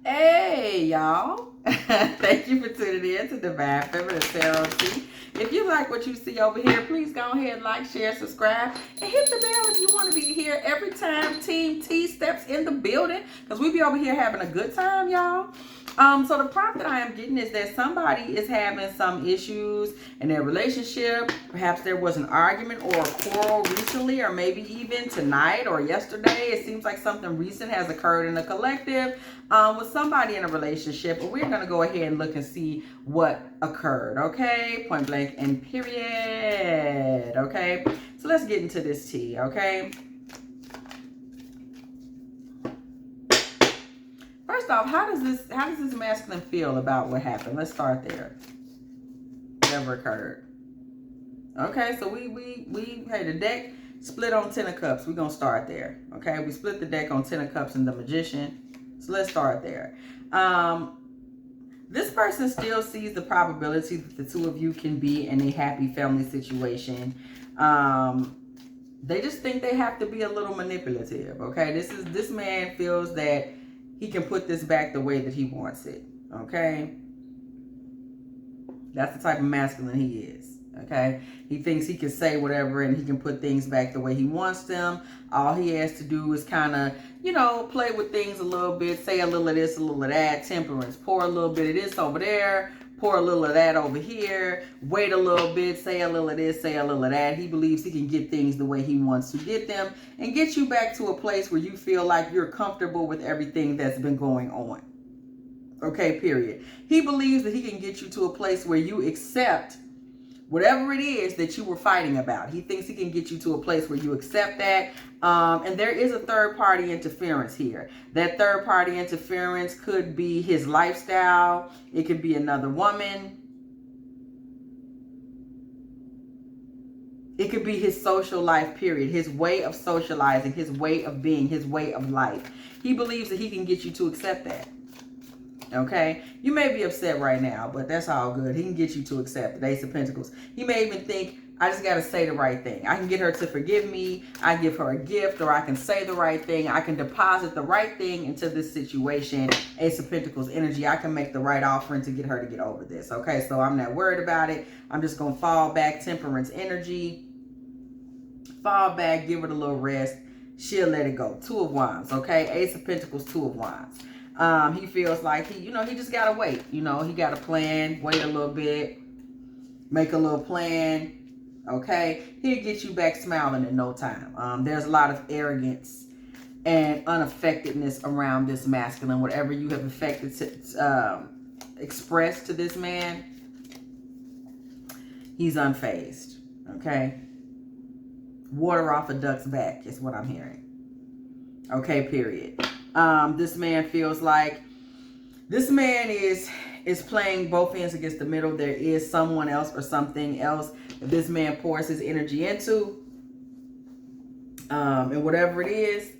Hey, y'all. Thank you for tuning in to Divine Feminine Tarot Tea. If you like what you see over here, please go ahead, like, share, subscribe, and hit the bell if you want to be here every time Team T steps in the building, because we be over here having a good time, y'all. So the prompt that I am getting is that somebody is having some issues in their relationship. Perhaps there was an argument or a quarrel recently, or maybe even tonight or yesterday. It seems like something recent has occurred in the collective with somebody in a relationship. But we're going to go ahead and look and see what occurred, okay? Point blank and period, okay? So let's get into this tea, okay? First off, how does this masculine feel about what happened? Let's start there. Whatever occurred. Okay, so we hey, the deck split on 10 of Cups. We're gonna start there. Okay, we split the deck on 10 of Cups and the Magician. So let's start there. This person still sees the probability that the two of you can be in a happy family situation. They just think they have to be a little manipulative. Okay, this man feels that he can put this back the way that he wants it, okay? That's the type of masculine he is, okay? He thinks he can say whatever and he can put things back the way he wants them. All he has to do is kind of, you know, play with things a little bit, say a little of this, a little of that, temperance, pour a little bit of this over there, pour a little of that over here, wait a little bit, say a little of this, say a little of that. He believes he can get things the way he wants to get them and get you back to a place where you feel like you're comfortable with everything that's been going on. Okay, period. He believes that he can get you to a place where you accept whatever it is that you were fighting about. He thinks he can get you to a place where you accept that. And there is a third party interference here. That third party interference could be his lifestyle. It could be another woman. It could be his social life, period. His way of socializing, his way of being, his way of life. He believes that he can get you to accept that. Okay, you may be upset right now, but that's all good. He can get you to accept the Ace of Pentacles. He may even think, I just got to say the right thing. I can get her to forgive me. I give her a gift, or I can say the right thing. I can deposit the right thing into this situation. Ace of Pentacles energy. I can make the right offering to get her to get over this. Okay, so I'm not worried about it. I'm just going to fall back. Temperance energy. Fall back. Give it a little rest. She'll let it go. Two of Wands. Okay, Ace of Pentacles, Two of Wands. He feels like he just got to wait. He got to plan, wait a little bit, make a little plan. Okay. He'll get you back smiling in no time. There's a lot of arrogance and unaffectedness around this masculine. Whatever you have expressed to this man, he's unfazed. Okay. Water off a duck's back is what I'm hearing. Okay, period. This man feels like this man is playing both ends against the middle. There is someone else or something else that this man pours his energy into. And whatever it is,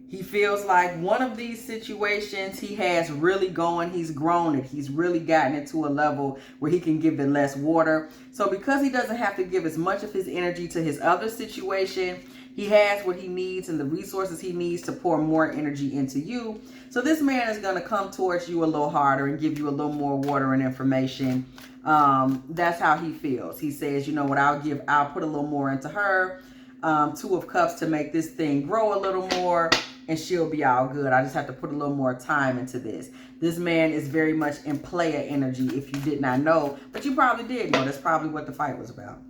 he feels like one of these situations he has really going. He's grown it. He's really gotten it to a level where he can give it less water. So because he doesn't have to give as much of his energy to his other situation, he has what he needs and the resources he needs to pour more energy into you. So this man is going to come towards you a little harder and give you a little more water and information. That's how he feels. He says, you know what, I'll put a little more into her. Two of Cups to make this thing grow a little more, and she'll be all good. I just have to put a little more time into this. This man is very much in player energy, if you did not know, but you probably did know. That's probably what the fight was about.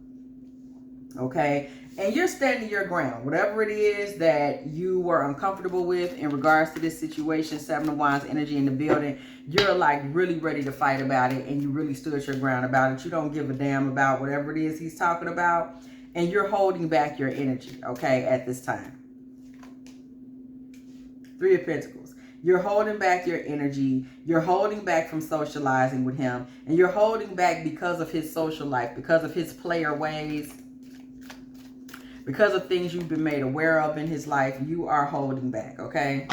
Okay, and you're standing your ground. Whatever it is that you were uncomfortable with in regards to this situation, Seven of Wands energy in the building, you're like really ready to fight about it, and you really stood your ground about it. You don't give a damn about whatever it is he's talking about, and you're holding back your energy, okay, at this time. Three of Pentacles. You're holding back your energy. You're holding back from socializing with him, and you're holding back because of his social life, because of his player ways, because of things you've been made aware of in his life. You are holding back, okay?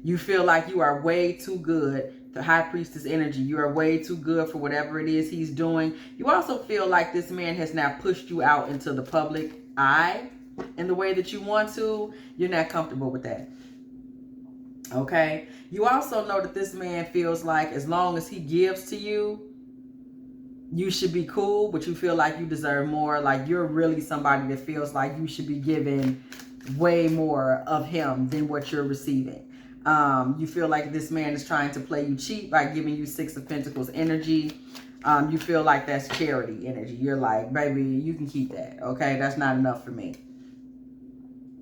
You feel like you are way too good. The High Priestess energy. You are way too good for whatever it is he's doing. You also feel like this man has now pushed you out into the public eye in the way that you want to. You're not comfortable with that. Okay. You also know that this man feels like as long as he gives to you, you should be cool, but you feel like you deserve more. Like you're really somebody that feels like you should be given way more of him than what you're receiving. You feel like this man is trying to play you cheap by giving you Six of Pentacles energy. You feel like that's charity energy. You're like, baby, you can keep that. Okay, that's not enough for me.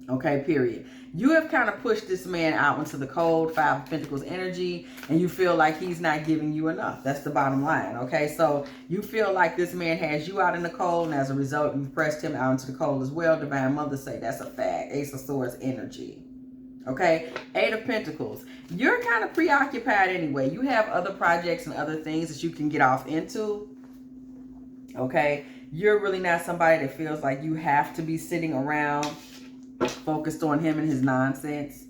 Okay, period. You have kind of pushed this man out into the cold, Five of Pentacles energy, and you feel like he's not giving you enough. That's the bottom line, okay? So you feel like this man has you out in the cold, and as a result, you've pressed him out into the cold as well. Divine Mother say that's a fact. Ace of Swords energy. Okay, Eight of Pentacles. You're kind of preoccupied anyway. You have other projects and other things that you can get off into. Okay, you're really not somebody that feels like you have to be sitting around focused on him and his nonsense.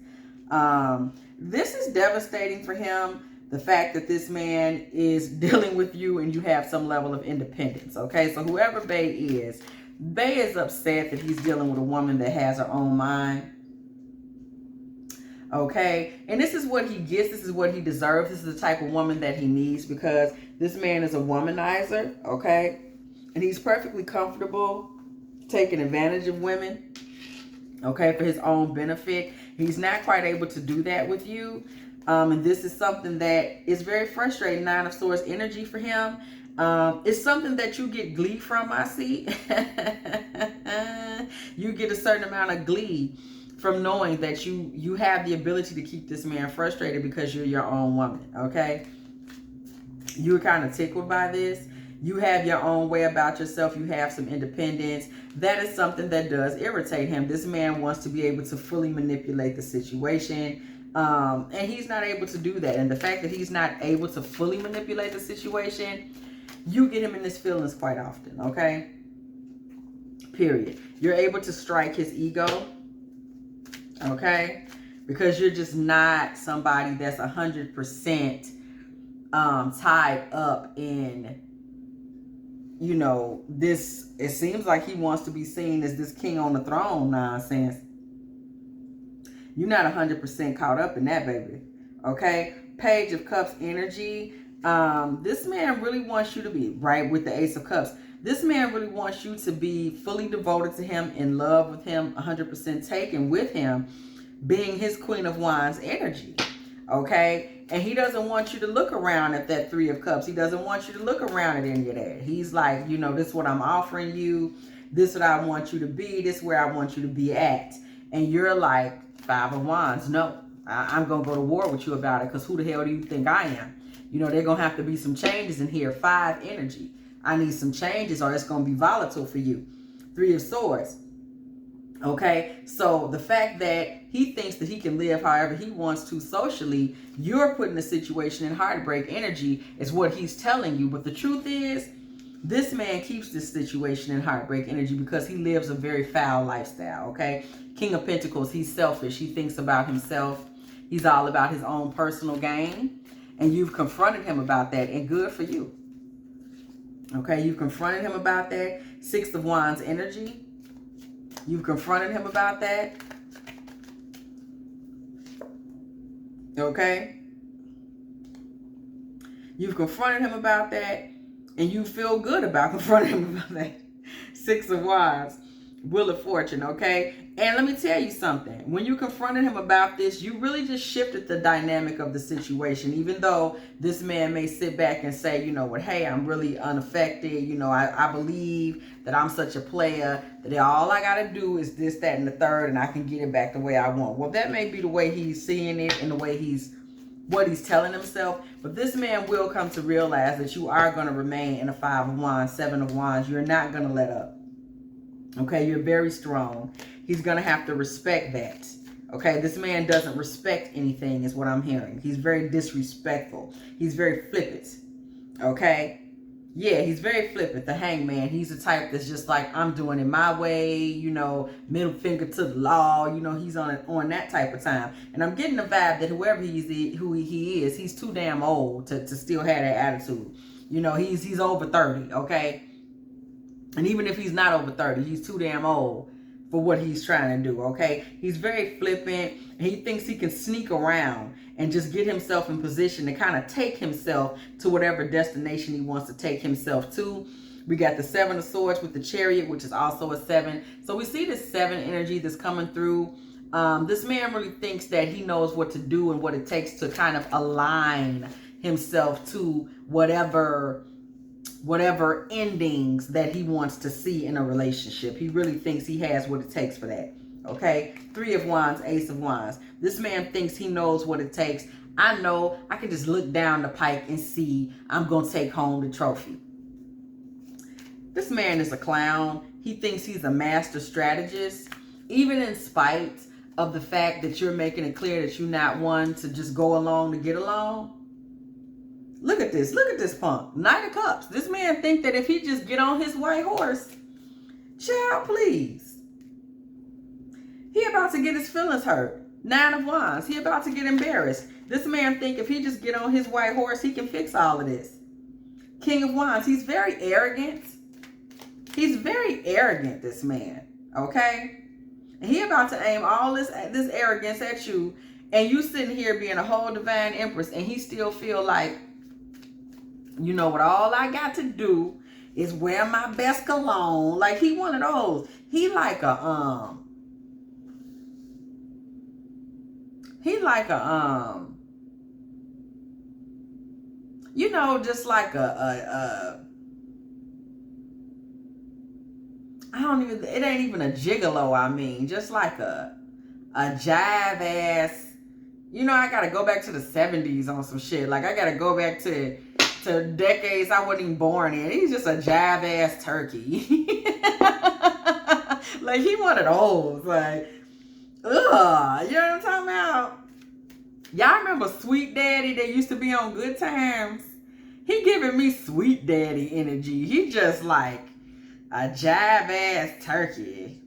This is devastating for him. The fact that this man is dealing with you and you have some level of independence. Okay, so whoever Bae is upset that he's dealing with a woman that has her own mind. Okay, and this is what he gets. This is what he deserves. This is the type of woman that he needs, because this man is a womanizer. Okay, and he's perfectly comfortable taking advantage of women. Okay, for his own benefit. He's not quite able to do that with you. And this is something that is very frustrating. Nine of Swords energy for him. It's something that you get glee from, I see. You get a certain amount of glee from knowing that you have the ability to keep this man frustrated because you're your own woman, okay? You're kind of tickled by this. You have your own way about yourself. You have some independence. That is something that does irritate him. This man wants to be able to fully manipulate the situation. And he's not able to do that. And the fact that he's not able to fully manipulate the situation, you get him in his feelings quite often, okay? Period. You're able to strike his ego, okay? Because you're just not somebody that's 100% tied up in, you know, this. It seems like he wants to be seen as this king on the throne nonsense. You're not 100% caught up in that, baby. Okay? Page of Cups energy. This man really wants you to be, right, with the Ace of Cups. This man really wants you to be fully devoted to him, in love with him, 100% taken with him, being his Queen of Wands energy. Okay? And he doesn't want you to look around at that Three of Cups. He doesn't want you to look around at any of that. He's like, you know, this is what I'm offering you. This is what I want you to be. This is where I want you to be at. And you're like, Five of Wands. No, I'm going to go to war with you about it, because who the hell do you think I am? You know, there's going to have to be some changes in here. Five energy. I need some changes or it's going to be volatile for you. Three of Swords. Okay, so the fact that he thinks that he can live however he wants to socially, you're putting the situation in heartbreak energy is what he's telling you. But the truth is, this man keeps this situation in heartbreak energy because he lives a very foul lifestyle, okay? King of Pentacles, he's selfish. He thinks about himself. He's all about his own personal gain. And you've confronted him about that, and good for you. Okay, you've confronted him about that. Six of Wands energy. You've confronted him about that. Okay? You've confronted him about that. And you feel good about confronting him about that. Six of Wands. Wheel of Fortune, okay? And let me tell you something. When you confronted him about this, you really just shifted the dynamic of the situation. Even though this man may sit back and say, you know what, hey, I'm really unaffected. You know, I believe that I'm such a player that all I got to do is this, that, and the third, and I can get it back the way I want. Well, that may be the way he's seeing it and the way what he's telling himself. But this man will come to realize that you are going to remain in a Five of Wands, Seven of Wands. You're not going to let up. Okay, you're very strong. He's going to have to respect that. Okay, this man doesn't respect anything is what I'm hearing. He's very disrespectful. He's very flippant. Okay? Yeah, he's very flippant. The Hangman, he's the type that's just like, I'm doing it my way, you know, middle finger to the law. You know, he's on that type of time. And I'm getting the vibe that whoever who he is, he's too damn old to still have that attitude. You know, he's over 30, okay? And even if he's not over 30, he's too damn old for what he's trying to do, okay? He's very flippant, and he thinks he can sneak around and just get himself in position to kind of take himself to whatever destination he wants to take himself to. We got the 7 of Swords with the Chariot, which is also a 7. So we see this 7 energy that's coming through. This man really thinks that he knows what to do and what it takes to kind of align himself to whatever endings that he wants to see in a relationship. He really thinks he has what it takes for that. Okay, 3 of Wands, Ace of Wands. This man thinks he knows what it takes. I know I can just look down the pike and see I'm going to take home the trophy. This man is a clown. He thinks he's a master strategist, even in spite of the fact that you're making it clear that you're not one to just go along to get along. Look at this. Look at this punk. Knight of Cups. This man think that if he just get on his white horse, child, please. He about to get his feelings hurt. 9 of Wands. He about to get embarrassed. This man think if he just get on his white horse, he can fix all of this. King of Wands. He's very arrogant. He's very arrogant, this man. Okay? And he about to aim all this arrogance at you, and you sitting here being a whole divine empress, and he still feel like, you know what, all I got to do is wear my best cologne. Like, he one of those. He like a you know, just like it ain't even a gigolo, I mean, just like a jive ass, you know, I gotta go back to the 70s on some shit. Like, I gotta go back to decades I wasn't even born in. He's just a jive ass turkey. Like, he one of those, like, ugh, you know what I'm talking about? Y'all remember Sweet Daddy that used to be on Good Times? He giving me Sweet Daddy energy. He just like a jive ass turkey.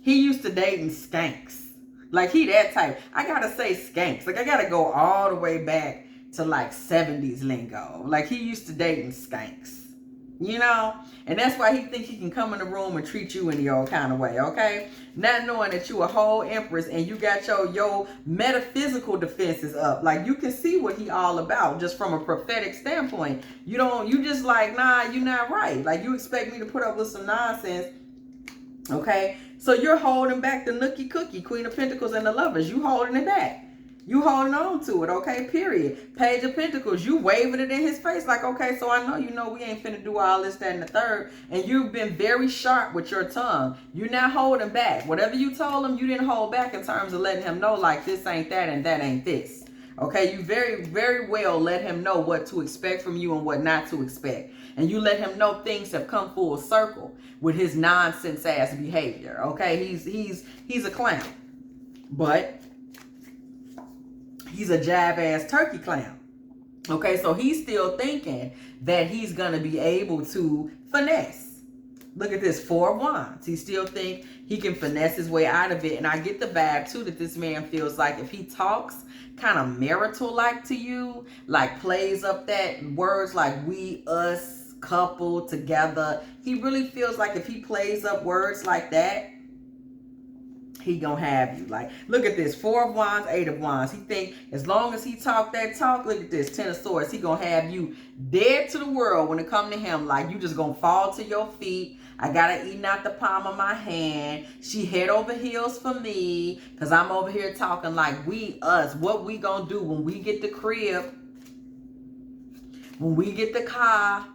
He used to dating skanks. Like, he that type. I gotta say skanks. Like, I gotta go all the way back to like 70s lingo. Like, he used to dating skanks. You know? And that's why he think he can come in the room and treat you any old kind of way, okay? Not knowing that you a whole empress and you got your metaphysical defenses up. Like, you can see what he all about just from a prophetic standpoint. You just like, nah, you not right. Like, you expect me to put up with some nonsense, okay? So you're holding back the nookie cookie, Queen of Pentacles and the Lovers. You holding it back. You holding on to it, okay, period. Page of Pentacles, you waving it in his face like, okay, so I know you know we ain't finna do all this, that, and the third. And you've been very sharp with your tongue. You're not holding back. Whatever you told him, you didn't hold back in terms of letting him know, like, this ain't that and that ain't this. Okay, you very, very well let him know what to expect from you and what not to expect. And you let him know things have come full circle with his nonsense ass behavior. Okay, he's a clown. But he's a jive ass turkey clown. Okay, so he's still thinking that he's gonna be able to finesse. Look at this, 4 of Wands. He still think he can finesse his way out of it. And I get the vibe too that this man feels like if he talks kind of marital like to you, like plays up that words like we, us, couple, together, he really feels like if he plays up words like that, he gonna have you. Like, look at this, 4 of Wands, 8 of Wands. He think as long as he talk that talk, look at this, 10 of Swords, he gonna have you dead to the world when it come to him. Like, you just gonna fall to your feet. I gotta eat out the palm of my hand. She head over heels for me, because I'm over here talking like we, us. What we gonna do when we get the crib, when we get the car,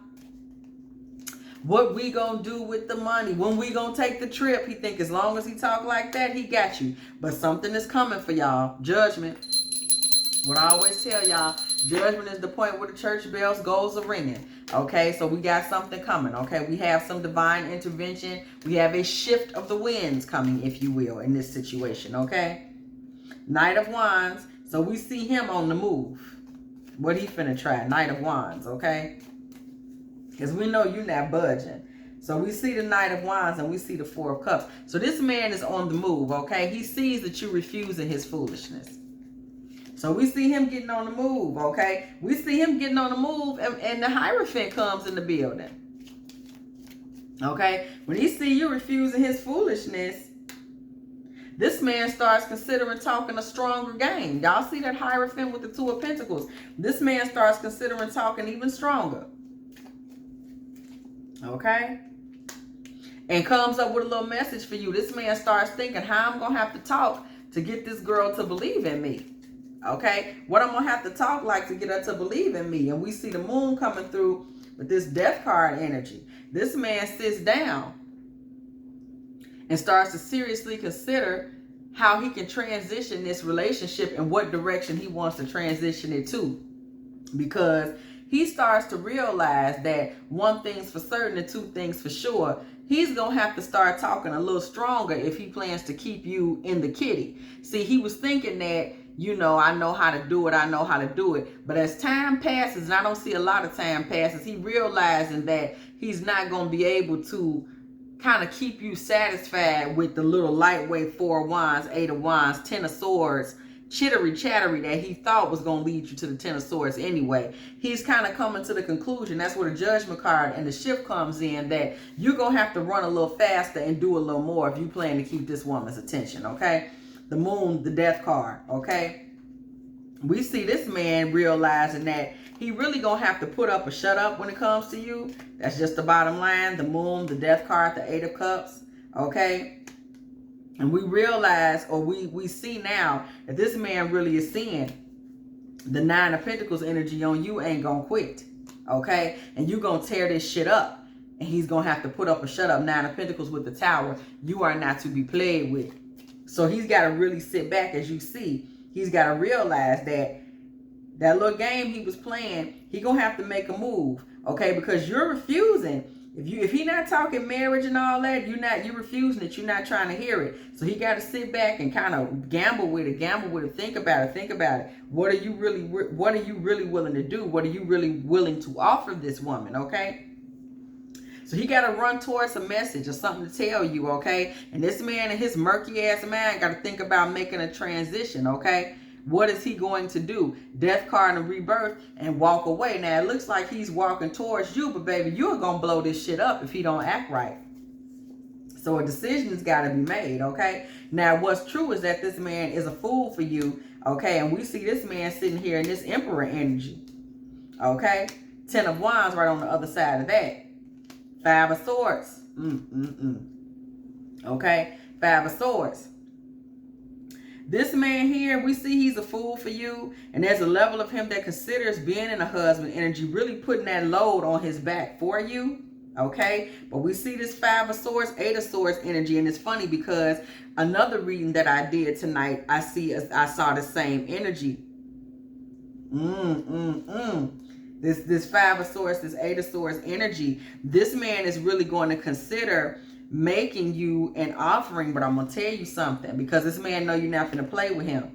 what we gonna do with the money, when we gonna take the trip. He think as long as he talk like that, he got you. But something is coming for y'all. Judgment. What I always tell y'all, judgment is the point where the church bells goes a-ringing. Okay, so we got something coming. Okay, we have some divine intervention. We have a shift of the winds coming, if you will, in this situation. Okay, Knight of Wands. So we see him on the move. What he finna try? Knight of Wands. Okay, because we know you're not budging. So we see the Knight of Wands and we see the 4 of Cups. So this man is on the move. Okay, he sees that you're refusing his foolishness. So we see him getting on the move, okay? We see him getting on the move, and the Hierophant comes in the building. Okay? When he see you refusing his foolishness, this man starts considering talking a stronger game. Y'all see that Hierophant with the Two of Pentacles? This man starts considering talking even stronger. Okay? And comes up with a little message for you. This man starts thinking how I'm going to have to talk to get this girl to believe in me. Okay? What I'm going to have to talk like to get her to believe in me. And we see the moon coming through with this death card energy. This man sits down and starts to seriously consider how he can transition this relationship and what direction he wants to transition it to. Because he starts to realize that one thing's for certain and two things for sure. He's going to have to start talking a little stronger if he plans to keep you in the kitty. See, he was thinking that, you know, I know how to do it. I know how to do it. But as time passes, and I don't see a lot of time passes, he realizing that he's not going to be able to kind of keep you satisfied with the little lightweight 4 of Wands, 8 of Wands, 10 of Swords, chittery chattery that he thought was going to lead you to the 10 of Swords anyway. He's kind of coming to the conclusion, that's where the Judgment card and the Shift comes in, that you're going to have to run a little faster and do a little more if you plan to keep this woman's attention, okay? The Moon, the Death card, okay? We see this man realizing that he really going to have to put up or shut up when it comes to you. That's just the bottom line. The Moon, the Death card, the 8 of Cups, okay? And we realize, or we see now, that this man really is seeing the 9 of Pentacles energy on you ain't going to quit, okay? And you going to tear this shit up. And he's going to have to put up or shut up. 9 of Pentacles with the Tower. You are not to be played with. So he's got to really sit back, as you see. He's got to realize that that little game he was playing, he going to have to make a move, okay? Because you're refusing. If he not talking marriage and all that, you're refusing it. You're not trying to hear it. So he got to sit back and kind of gamble with it. Think about it. What are you really willing to do? What are you really willing to offer this woman, okay? So he got to run towards a message or something to tell you, okay? And this man and his murky ass mind got to think about making a transition, okay? What is he going to do? Death card and rebirth and walk away. Now, it looks like he's walking towards you, but baby, you're going to blow this shit up if he don't act right. So a decision's got to be made, okay? Now, what's true is that this man is a fool for you, okay? And we see this man sitting here in this Emperor energy, okay? 10 of Wands right on the other side of that. 5 of Swords. Okay? 5 of Swords. This man here, we see he's a fool for you. And there's a level of him that considers being in a husband energy, really putting that load on his back for you. Okay? But we see this 5 of Swords, 8 of Swords energy. And it's funny because another reading that I did tonight, I saw the same energy. This 5 of Swords, this 8 of Swords energy, this man is really going to consider making you an offering. But I'm going to tell you something, because this man know you're not going to play with him.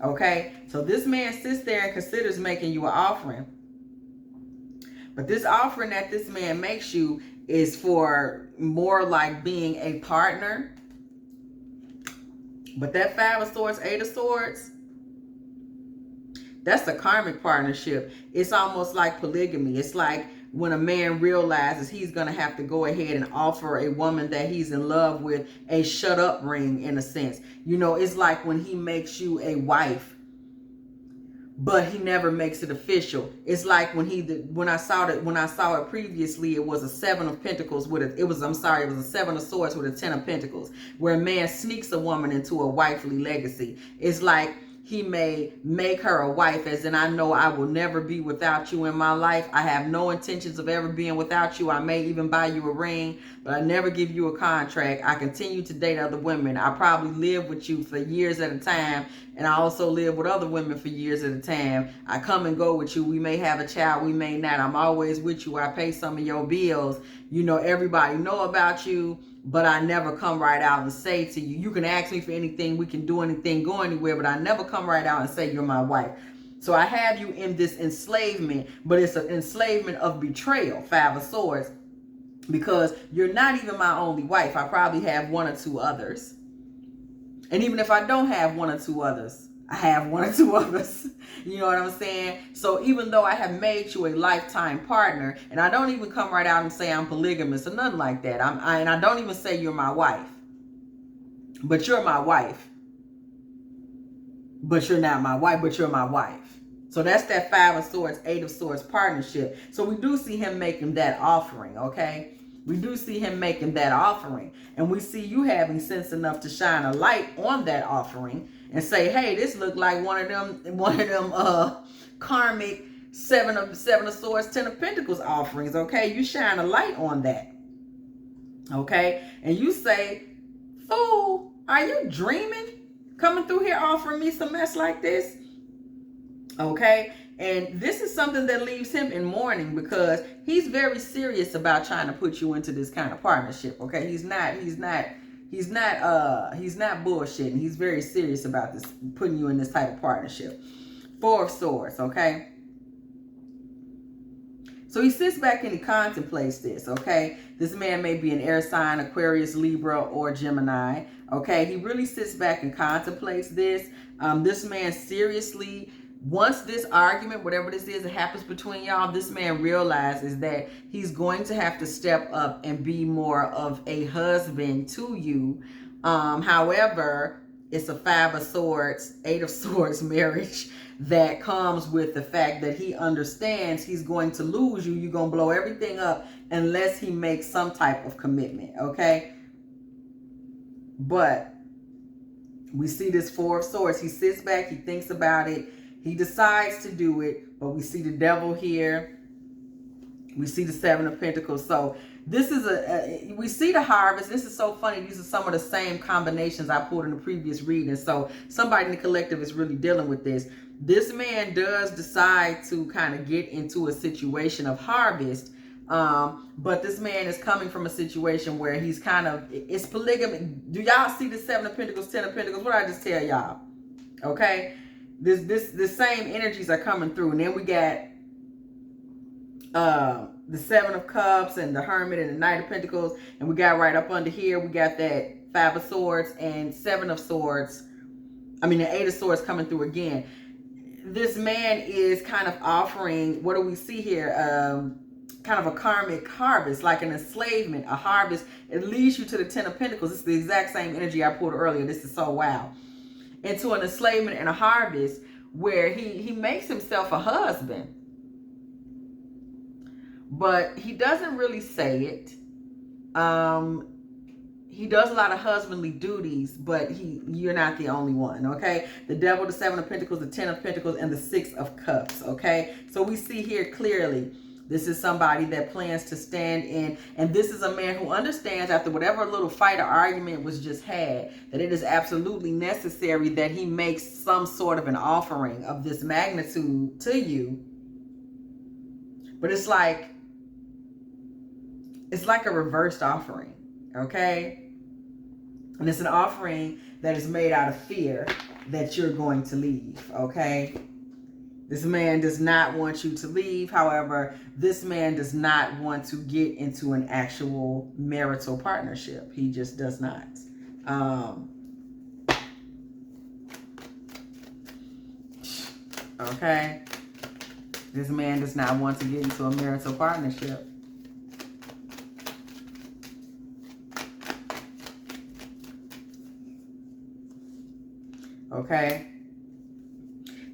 Okay? So this man sits there and considers making you an offering. But this offering that this man makes you is for more like being a partner. But that 5 of Swords, 8 of Swords, that's a karmic partnership. It's almost like polygamy. It's like when a man realizes he's going to have to go ahead and offer a woman that he's in love with a shut up ring, in a sense. You know, it's like when he makes you a wife, but he never makes it official. It's like when I saw it previously, it was a 7 of Pentacles with it was a 7 of Swords with a 10 of Pentacles, where a man sneaks a woman into a wifely legacy. It's like he may make her a wife, as in, I know I will never be without you in my life. I have no intentions of ever being without you. I may even buy you a ring, but I never give you a contract. I continue to date other women. I probably live with you for years at a time, and I also live with other women for years at a time. I come and go with you. We may have a child, we may not. I'm always with you. I pay some of your bills. You know, everybody know about you, but I never come right out and say to you, you can ask me for anything, we can do anything, go anywhere, but I never come right out and say you're my wife. So I have you in this enslavement, but it's an enslavement of betrayal, 5 of Swords, because you're not even my only wife. I probably have 1 or 2 others. And even if I don't have 1 or 2 others, I have 1 or 2 others. You know what I'm saying? So even though I have made you a lifetime partner, and I don't even come right out and say I'm polygamous or nothing like that. And I don't even say you're my wife. but you're my wife. But you're not my wife, but you're my wife. So that's that 5 of Swords, 8 of Swords partnership. So we do see him making that offering, okay? We do see him making that offering. And we see you having sense enough to shine a light on that offering and say, hey, this looked like one of them karmic 7 of Swords, 10 of Pentacles offerings, okay? You shine a light on that, okay? And you say, fool, are you dreaming? Coming through here offering me some mess like this? Okay, and this is something that leaves him in mourning because he's very serious about trying to put you into this kind of partnership. Okay, he's not bullshitting. He's very serious about this, putting you in this type of partnership. 4 of Swords, okay? So he sits back and he contemplates this, okay? This man may be an air sign, Aquarius, Libra, or Gemini, okay? He really sits back and contemplates this. This man seriously, once this argument, whatever this is that happens between y'all, this man realizes that he's going to have to step up and be more of a husband to you. However, it's a 5 of Swords, 8 of Swords marriage that comes with the fact that he understands he's going to lose you. You're going to blow everything up unless he makes some type of commitment, okay? But we see this 4 of Swords. He sits back, he thinks about it, he decides to do it, but we see the devil here. We see the 7 of Pentacles. So this is we see the harvest. This is so funny. These are some of the same combinations I pulled in the previous reading. So somebody in the collective is really dealing with this. This man does decide to kind of get into a situation of harvest. But this man is coming from a situation where he's kind of, it's polygamy. Do y'all see the 7 of Pentacles, 10 of Pentacles? What did I just tell y'all? Okay. The same energies are coming through. And then we got the 7 of Cups and the Hermit and the Knight of Pentacles. And we got right up under here, we got that 5 of Swords and 7 of Swords. I mean, the 8 of Swords coming through again. This man is kind of offering, what do we see here? Kind of a karmic harvest, like an enslavement, a harvest. It leads you to the 10 of Pentacles. This is the exact same energy I pulled earlier. This is so wow. Into an enslavement and a harvest where he makes himself a husband. But he doesn't really say it. He does a lot of husbandly duties, but you're not the only one, okay? The devil, the 7 of Pentacles, the 10 of Pentacles, and the 6 of Cups, okay? So we see here clearly, this is somebody that plans to stand in, and this is a man who understands after whatever little fight or argument was just had, that it is absolutely necessary that he makes some sort of an offering of this magnitude to you. But it's like a reversed offering, okay? And it's an offering that is made out of fear that you're going to leave, okay? This man does not want you to leave. However, this man does not want to get into an actual marital partnership. He just does not. Okay? This man does not want to get into a marital partnership. Okay?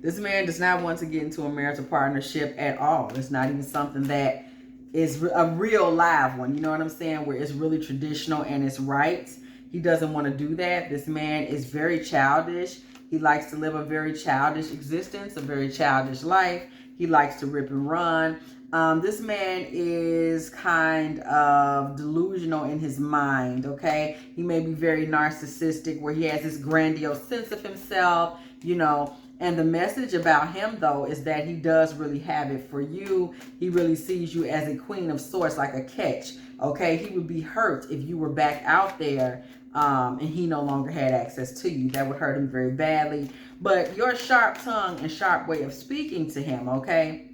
This man does not want to get into a marital partnership at all. It's not even something that is a real live one. You know what I'm saying? Where it's really traditional and it's right. He doesn't want to do that. This man is very childish. He likes to live a very childish existence, a very childish life. He likes to rip and run. This man is kind of delusional in his mind, okay? He may be very narcissistic where he has this grandiose sense of himself, you know. And the message about him, though, is that he does really have it for you. He really sees you as a queen of swords, like a catch, okay? He would be hurt if you were back out there and he no longer had access to you. That would hurt him very badly. But your sharp tongue and sharp way of speaking to him, okay,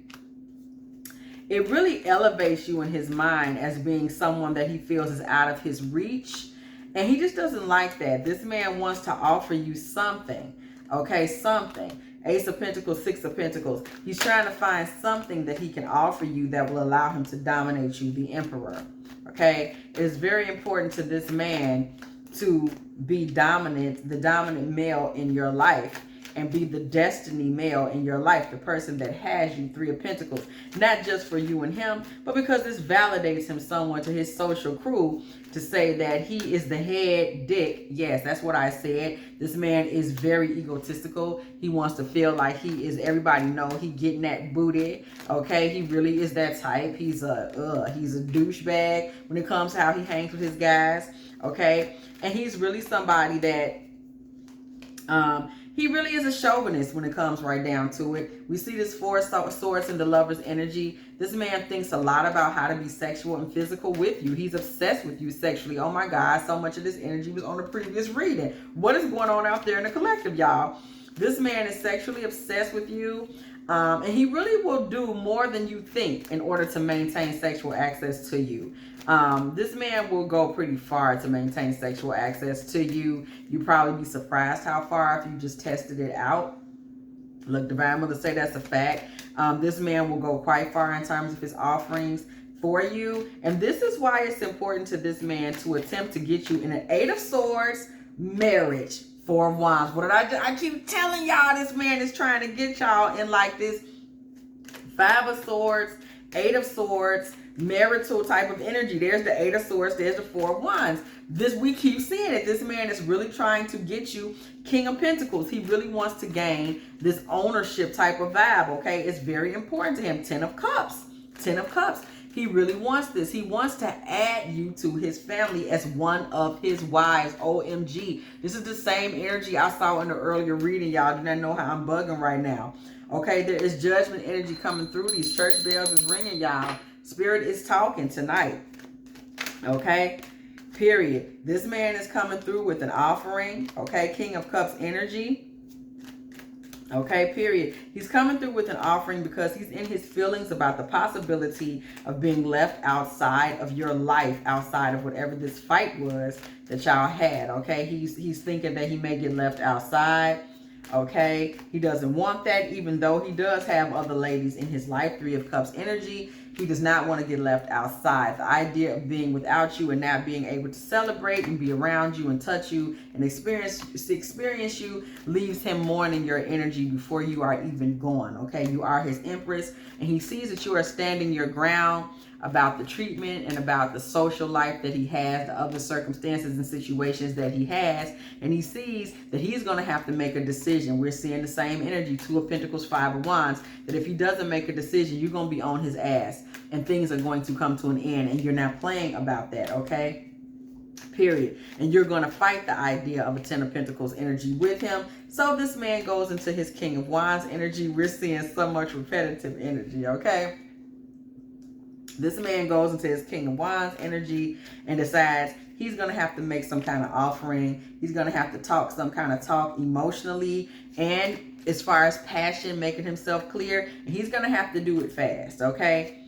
it really elevates you in his mind as being someone that he feels is out of his reach. And he just doesn't like that. This man wants to offer you something. Okay, something. Ace of Pentacles, 6 of Pentacles. He's trying to find something that he can offer you that will allow him to dominate you, the Emperor. Okay, it's very important to this man to be dominant, the dominant male in your life, and be the destiny male in your life, the person that has you. Three of Pentacles, not just for you and him, but because this validates him somewhat to his social crew, to say that he is the head dick. Yes, that's what I said. This man is very egotistical. He wants to feel like he is, everybody know he getting that booty. Okay, he really is that type. He's a douchebag when it comes to how he hangs with his guys. Okay, and he's really somebody that he really is a chauvinist when it comes right down to it. We see this Four of Swords in the Lover's energy. This man thinks a lot about how to be sexual and physical with you. He's obsessed with you sexually. Oh my God, so much of this energy was on the previous reading. What is going on out there in the collective, y'all? This man is sexually obsessed with you. And he really will do more than you think in order to maintain sexual access to you. This man will go pretty far to maintain sexual access to you. You probably be surprised how far if you just tested it out. Look, Divine Mother say that's a fact. This man will go quite far in terms of his offerings for you. And this is why it's important to this man to attempt to get you in an Eight of Swords marriage. Four of Wands. What did I do? I keep telling y'all this man is trying to get y'all in like this Five of Swords, Eight of Swords, marital type of energy. There's the Eight of Swords, there's the Four of Wands. This, we keep seeing it. This man is really trying to get you King of Pentacles. He really wants to gain this ownership type of vibe, okay? It's very important to him. Ten of Cups. Ten of Cups. He really wants this. He wants to add you to his family as one of his wives. OMG. This is the same energy I saw in the earlier reading. Y'all do not know how I'm bugging right now. Okay, there is judgment energy coming through. These church bells is ringing, y'all. Spirit is talking tonight. Okay, period. This man is coming through with an offering. Okay, King of Cups energy. Okay, period. He's coming through with an offering because he's in his feelings about the possibility of being left outside of your life, outside of whatever this fight was that y'all had. Okay, he's thinking that he may get left outside. Okay, he doesn't want that, even though he does have other ladies in his life. Three of Cups energy. He does not want to get left outside. The idea of being without you and not being able to celebrate and be around you and touch you and experience you leaves him mourning your energy before you are even gone. Okay, you are his empress, and he sees that you are standing your ground about the treatment and about the social life that he has, the other circumstances and situations that he has, and he sees that he's going to have to make a decision. We're seeing the same energy, Two of Pentacles, Five of Wands, that if he doesn't make a decision, you're going to be on his ass and things are going to come to an end, and you're not playing about that, okay? Period. And you're going to fight the idea of a Ten of Pentacles energy with him. So this man goes into his King of Wands energy. We're seeing so much repetitive energy, okay? This man goes into his King of Wands energy and decides he's going to have to make some kind of offering. He's going to have to talk some kind of talk emotionally and as far as passion, making himself clear. And he's going to have to do it fast, okay?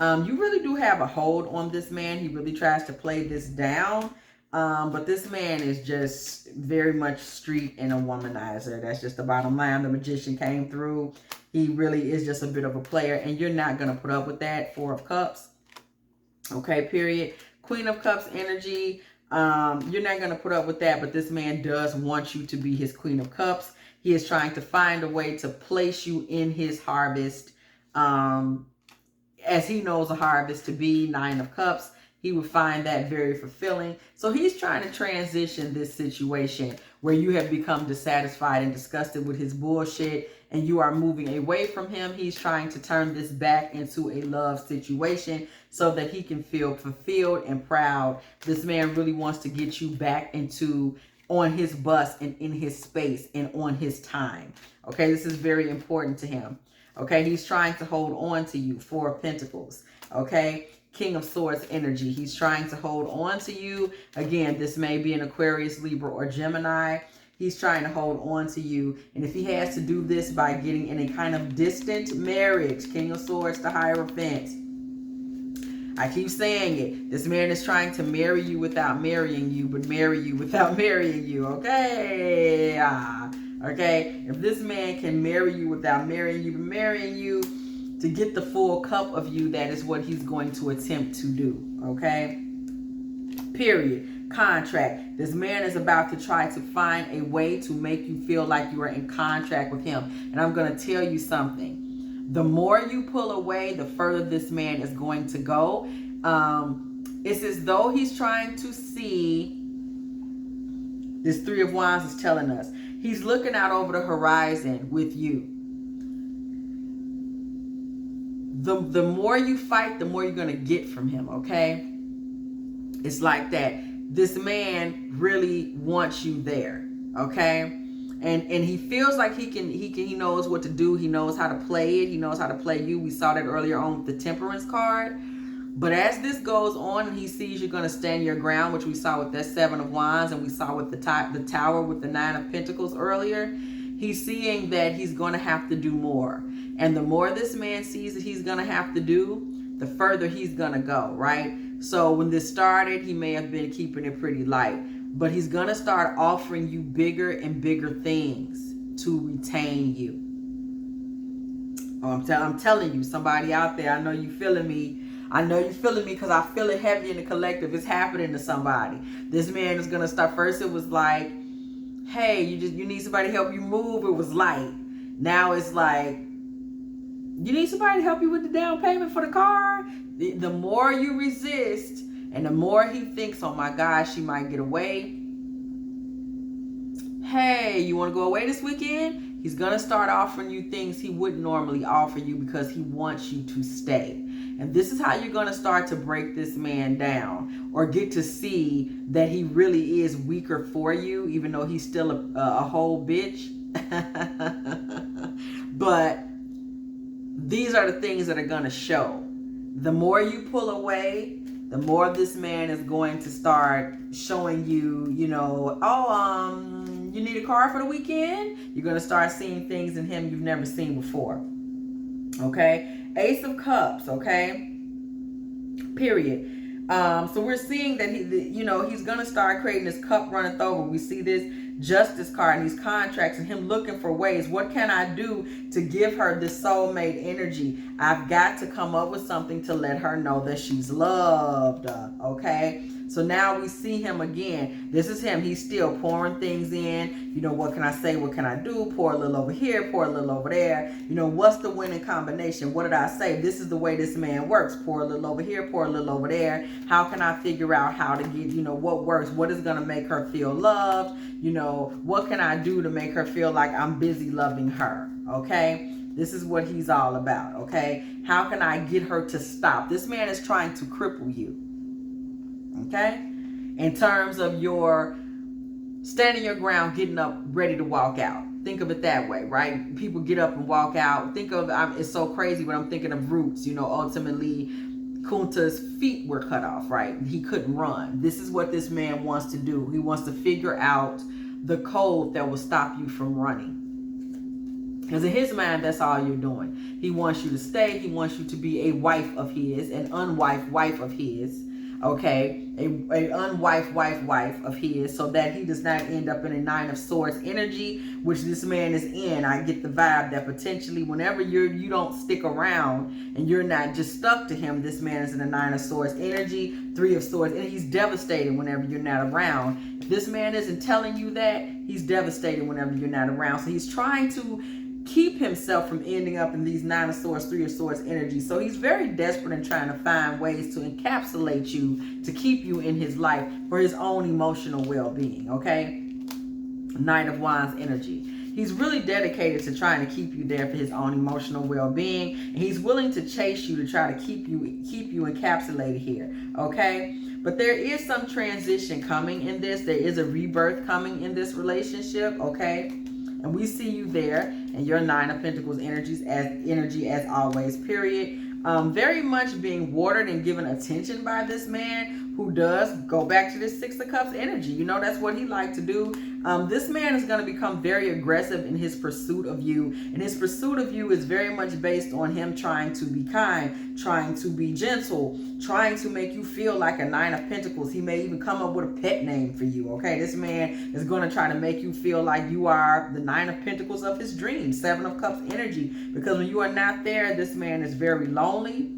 You really do have a hold on this man. He really tries to play this down. But this man is just very much street and a womanizer. That's just the bottom line. The Magician came through. He really is just a bit of a player, and you're not going to put up with that. Four of Cups. Okay, period. Queen of Cups energy. You're not going to put up with that, but this man does want you to be his Queen of Cups. He is trying to find a way to place you in his harvest, as he knows a harvest to be. Nine of Cups. He would find that very fulfilling. So he's trying to transition this situation where you have become dissatisfied and disgusted with his bullshit and you are moving away from him. He's trying to turn this back into a love situation so that he can feel fulfilled and proud. This man really wants to get you back into on his bus and in his space and on his time. Okay, this is very important to him. Okay, he's trying to hold on to you. Four of Pentacles. Okay, King of Swords energy. He's trying to hold on to you. Again, this may be an Aquarius, Libra, or Gemini. He's trying to hold on to you. And if he has to do this by getting in a kind of distant marriage, King of Swords, the Hierophant. I keep saying it. This man is trying to marry you without marrying you, but marry you without marrying you. Okay? Okay? If this man can marry you without marrying you, but marrying you to get the full cup of you, that is what he's going to attempt to do. Okay? Period. contract. This man is about to try to find a way to make you feel like you are in contract with him. And I'm going to tell you something. The more you pull away, the further this man is going to go. It's as though he's trying to see. This Three of Wands is telling us. He's looking out over the horizon with you. The more you fight, the more you're going to get from him, okay? It's like that. This man really wants you there, okay? And he feels like he knows what to do. He knows how to play it. He knows how to play you. We saw that earlier on with the Temperance card. But as this goes on and he sees you're going to stand your ground, which we saw with that Seven of Wands and we saw with the Tower with the Nine of Pentacles earlier, he's seeing that he's going to have to do more. And the more this man sees that he's going to have to do, the further he's going to go, right? So when this started, he may have been keeping it pretty light. But he's going to start offering you bigger and bigger things to retain you. Oh, I'm telling you, somebody out there, I know you feeling me. I know you're feeling me because I feel it heavy in the collective. It's happening to somebody. This man is going to start. First it was like, hey, you need somebody to help you move. It was light. Now it's like, you need somebody to help you with the down payment for the car. The more you resist and the more he thinks, oh my gosh, she might get away. Hey, you want to go away this weekend? He's going to start offering you things he wouldn't normally offer you because he wants you to stay. And this is how you're going to start to break this man down or get to see that he really is weaker for you, even though he's still a whole bitch. But these are the things that are going to show. The more you pull away, the more this man is going to start showing you, you need a car for the weekend? You're going to start seeing things in him you've never seen before. Okay? Ace of Cups, okay? Period. So we're seeing that he's going to start creating this cup runneth over. We see this Justice card and these contracts and him looking for ways. What can I do to give her this soulmate energy? I've got to come up with something to let her know that she's loved. Okay? So now we see him again. This is him. He's still pouring things in. What can I say? What can I do? Pour a little over here, pour a little over there. What's the winning combination? What did I say? This is the way this man works. Pour a little over here, pour a little over there. How can I figure out how to get, what works? What is going to make her feel loved? What can I do to make her feel like I'm busy loving her? Okay? This is what he's all about. Okay? How can I get her to stop? This man is trying to cripple you. Okay? In terms of your standing your ground, getting up, ready to walk out. Think of it that way, right? People get up and walk out. Think of, it's so crazy when I'm thinking of Roots. Ultimately, Kunta's feet were cut off, right? He couldn't run. This is what this man wants to do. He wants to figure out the code that will stop you from running. Because in his mind, that's all you're doing. He wants you to stay. He wants you to be a wife of his, an unwife wife of his. Okay, a unwife wife of his, so that he does not end up in a Nine of Swords energy, which this man is in. I get the vibe that potentially whenever you don't stick around and you're not just stuck to him, this man is in a Nine of Swords energy, Three of Swords, and he's devastated whenever you're not around. If this man isn't telling you that, he's devastated whenever you're not around. So he's trying to keep himself from ending up in these Nine of Swords, Three of Swords energy. So he's very desperate in trying to find ways to encapsulate you, to keep you in his life for his own emotional well-being, okay? Knight of Wands energy. He's really dedicated to trying to keep you there for his own emotional well-being. And he's willing to chase you to try to keep you encapsulated here, okay? But there is some transition coming in this. There is a rebirth coming in this relationship, okay? And we see you there and your Nine of Pentacles energy as always, period. Very much being watered and given attention by this man who does go back to this Six of Cups energy. That's what he likes to do. This man is going to become very aggressive in his pursuit of you. And his pursuit of you is very much based on him trying to be kind, trying to be gentle, trying to make you feel like a Nine of Pentacles. He may even come up with a pet name for you, okay? This man is going to try to make you feel like you are the Nine of Pentacles of his dreams, Seven of Cups energy. Because when you are not there, this man is very lonely,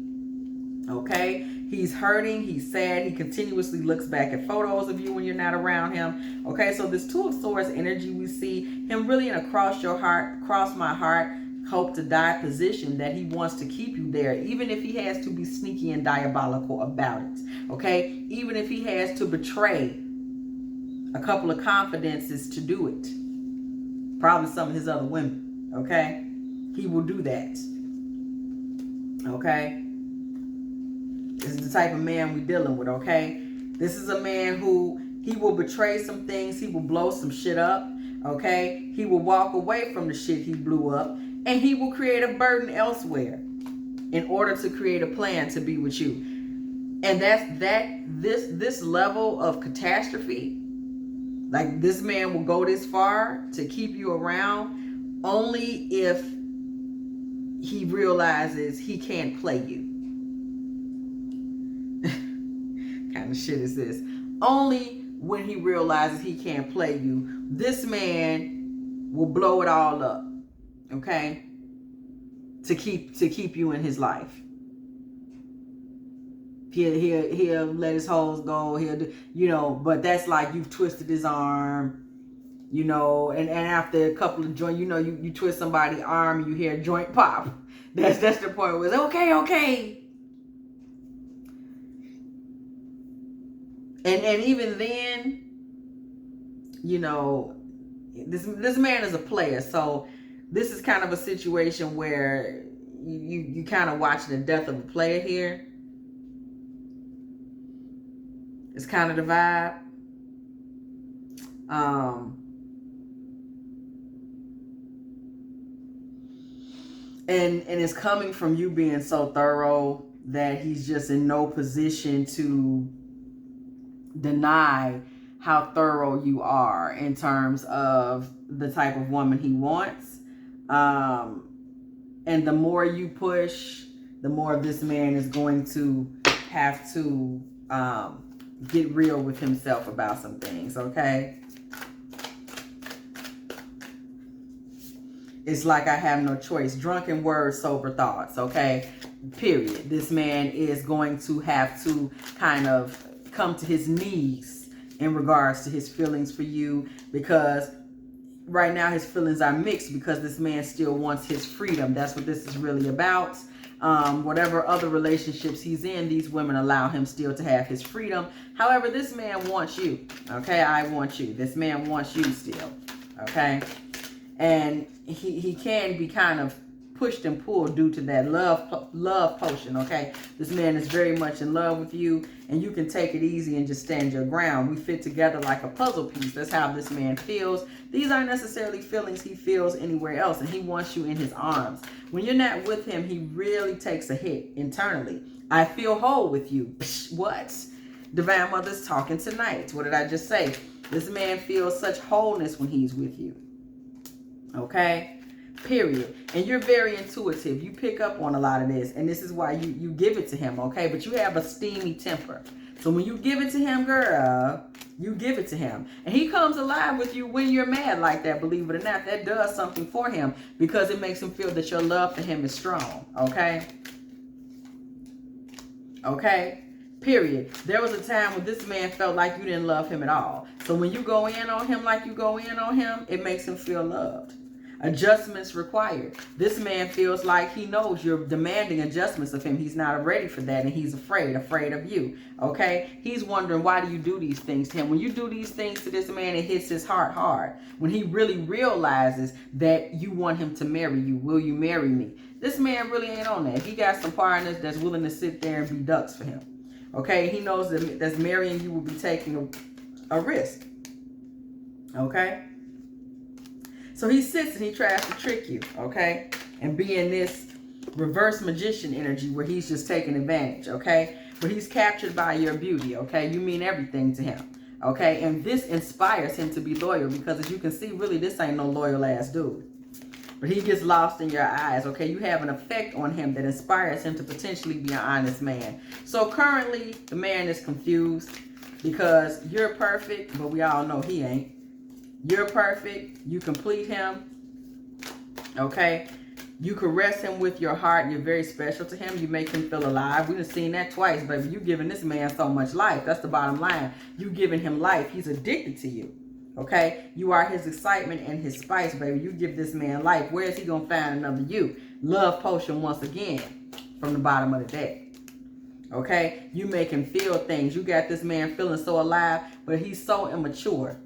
okay? He's hurting. He's sad. He continuously looks back at photos of you when you're not around him. Okay, so this Two of Swords energy, we see him really in a cross my heart, hope to die position, that he wants to keep you there, even if he has to be sneaky and diabolical about it. Okay, even if he has to betray a couple of confidences to do it. Probably some of his other women. Okay, he will do that. Okay, this is the type of man we're dealing with. Okay, this is a man who, he will betray some things. He will blow some shit up. Okay, he will walk away from the shit he blew up, and he will create a burden elsewhere in order to create a plan to be with you. And this level of catastrophe, like this man will go this far to keep you around only if he realizes he can't play you. Kind of shit is this? Only when he realizes he can't play you, this man will blow it all up. Okay, to keep you in his life. He'll let his hoes go. He'll do, you know, but that's like you've twisted his arm, you know, and after a couple of joints, you know, you twist somebody's arm and you hear a joint pop. That's the point where it's okay. And even then, you know, this man is a player, so this is kind of a situation where you kind of watching the death of a player here. It's kind of the vibe. And it's coming from you being so thorough that he's just in no position to deny how thorough you are in terms of the type of woman he wants. And the more you push, the more this man is going to have to get real with himself about some things, okay? It's like I have no choice. Drunken words, sober thoughts, okay? Period. This man is going to have to kind of come to his knees in regards to his feelings for you, because right now his feelings are mixed because this man still wants his freedom. That's what this is really about. Whatever other relationships he's in, these women allow him still to have his freedom. However, this man wants you. Okay, I want you. This man wants you still. Okay, and he can be kind of pushed and pulled due to that love potion. Okay, this man is very much in love with you, and you can take it easy and just stand your ground. We fit together like a puzzle piece. That's how this man feels. These aren't necessarily feelings he feels anywhere else, and he wants you in his arms. When you're not with him, he really takes a hit internally. I feel whole with you. Psh, what? Divine Mother's talking tonight. What did I just say? This man feels such wholeness when he's with you. Okay? Period. And you're very intuitive. You pick up on a lot of this, and this is why you give it to him, okay? But you have a steamy temper. So when you give it to him, girl, you give it to him. And he comes alive with you when you're mad like that, believe it or not. That does something for him because it makes him feel that your love for him is strong, okay? Okay? Period. There was a time when this man felt like you didn't love him at all. So when you go in on him like you go in on him, it makes him feel loved. Adjustments required. This man feels like he knows you're demanding adjustments of him. He's not ready for that, and he's afraid of you. Okay? He's wondering, why do you do these things to him? When you do these things to this man, it hits his heart hard. When he really realizes that you want him to marry you. Will you marry me? This man really ain't on that. He got some partners that's willing to sit there and be ducks for him. Okay? He knows that marrying you will be taking a risk. Okay? So he sits and he tries to trick you, okay? And be in this reverse magician energy where he's just taking advantage, okay? But he's captured by your beauty, okay? You mean everything to him, okay? And this inspires him to be loyal because, as you can see, really this ain't no loyal ass dude. But he gets lost in your eyes, okay? You have an effect on him that inspires him to potentially be an honest man. So currently, the man is confused because you're perfect, but we all know he ain't. You're perfect. You complete him. Okay? You caress him with your heart. You're very special to him. You make him feel alive. We've seen that twice, baby. You giving this man so much life. That's the bottom line. You giving him life. He's addicted to you. Okay? You are his excitement and his spice, baby. You give this man life. Where is he going to find another you? Love potion once again from the bottom of the deck. Okay? You make him feel things. You got this man feeling so alive, but he's so immature.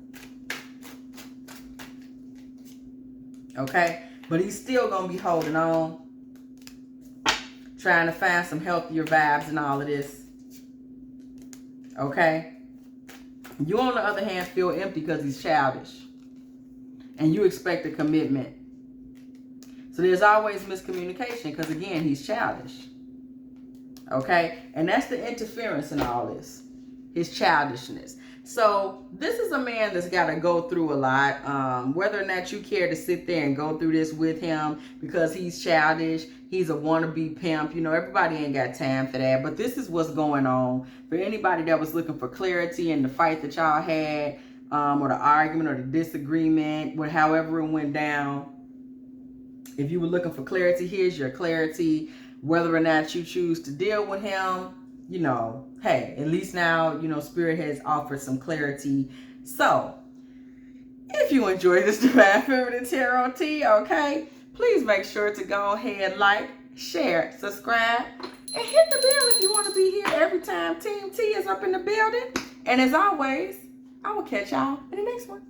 Okay? But he's still going to be holding on. Trying to find some healthier vibes and all of this. Okay? You, on the other hand, feel empty because he's childish. And you expect a commitment. So there's always miscommunication because, again, he's childish. Okay? And that's the interference in all this. His childishness. So this is a man that's got to go through a lot. Whether or not you care to sit there and go through this with him because he's childish, he's a wannabe pimp. You know, everybody ain't got time for that. But this is what's going on. For anybody that was looking for clarity in the fight that y'all had, or the argument or the disagreement, however it went down. If you were looking for clarity, here's your clarity. Whether or not you choose to deal with him, you know, hey, at least now, you know, Spirit has offered some clarity. So, if you enjoyed this Divine Feminine Tarot tea, okay, please make sure to go ahead, like, share, subscribe, and hit the bell if you want to be here every time Team T is up in the building. And as always, I will catch y'all in the next one.